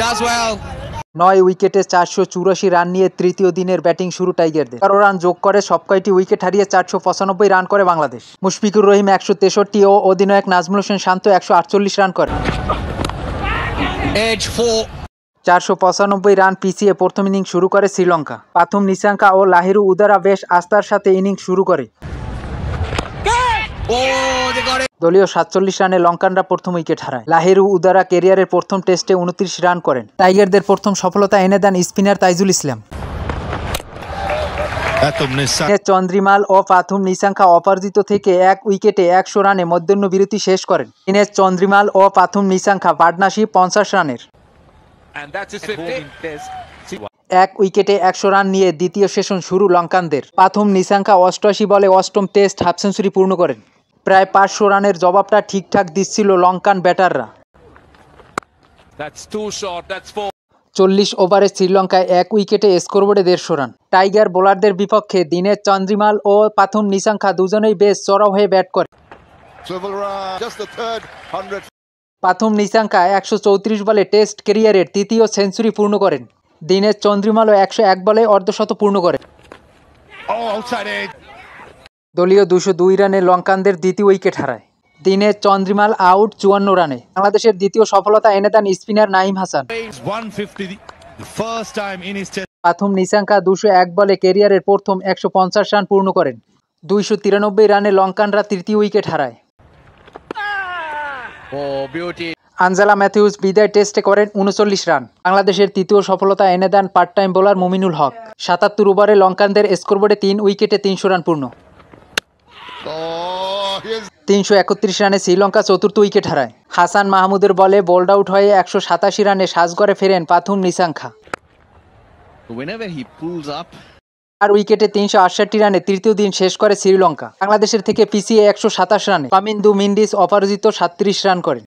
does well. 9 উইকেটে 484 run নিয়ে তৃতীয় দিনের ব্যাটিং শুরু টাইগারদের। 11 রান যোগ করে সবকয়টি উইকেট হারিয়ে 495 রান করে বাংলাদেশ। মুশফিকুর রহিম 163 ও অধিনায়ক নাজমুল হোসেন শান্ত 148 রান করে। Edge 4. 495 রান পিছিয়ে প্রথম ইনিংস শুরু করে শ্রীলঙ্কা। পাথুম নিসাঙ্কা ও লাহিরু উদারা বেশ আস্থার সাথে ইনিংস শুরু করে। দলীয় 47 রানে লঙ্কানরা প্রথম উইকেট হারায়। লাহিরু উদারা ক্যারিয়ারের প্রথম টেস্টে 29 রান করেন। টাইগারদের প্রথম সফলতা এনে দেন স্পিনার তাইজুল ইসলাম। চন্দ্রিমাল ও পাথুম নিসাঙ্কা অপরাজিত থেকে 1 উইকেটে 100 রানে মধ্যাহ্ন বিরতি শেষ করেন। দিনেশ চন্দ্রিমাল ও পাথুম নিসাঙ্কা পার্টনারশিপ 50 রানের। 1 উইকেটে 100 রান নিয়ে দ্বিতীয় সেশন শুরু লঙ্কানদের। পাথুম নিসাঙ্কা 88 বলে অষ্টম টেস্ট হাফ সেঞ্চুরি পূর্ণ করেন। প্রায় 500 রানের জবাবটা ঠিকঠাক দিচ্ছিল লঙ্কান ব্যাটাররা। 40 ওভারে শ্রীলঙ্কায় 1 উইকেটে স্কোরবোর্ডে 150 রান। টাইগার বোলারদের বিপক্ষে দিনেশ চন্দ্রিমাল ও পাথুম নিসাঙ্কা দুজনেই বেশ চড়াও হয়ে ব্যাট করে। পাথুম নিসাঙ্কা 134 বলে টেস্ট ক্যারিয়ারের তৃতীয় সেঞ্চুরি পূর্ণ করেন। দিনেশ চন্দ্রিমালও 101 বলে অর্ধশত পূর্ণ করেন। দলীয় 202 রানে লঙ্কানদের দ্বিতীয় উইকেট হারায়। দিনেশ চন্দ্রিমাল আউট 54 রানে। বাংলাদেশের দ্বিতীয় সফলতা এনে দেন স্পিনার নাঈম হাসান। পাথুম নিসাঙ্কা 201 বলে ক্যারিয়ারের প্রথম 150 রান পূর্ণ করেন। 293 রানে লঙ্কানরা তৃতীয় উইকেট হারায়। আঞ্জেলা ম্যাথিউস বিদায় টেস্টে করেন 39 রান। বাংলাদেশের তৃতীয় সফলতা এনে দেন part time bowler Mominul Haque. 77 ওভারে লঙ্কানদের স্কোরবোর্ডে 3 উইকেটে 300 রান পূর্ণ। 331 রানে শ্রীলঙ্কা চতুর্থ উইকেট হারায়। হাসান মাহমুদের বলে বোল্ড আউট হয়ে 187 রানে সাজঘরে ফেরেন পাথুম নিসাঙ্কা। 4 উইকেটে 368 রানে তৃতীয় দিন শেষ করে শ্রীলঙ্কা। বাংলাদেশের থেকে পিছিয়ে 127 রানে ফামিন্দু মিন্ডিস অপরাজিত 37 রান করেন।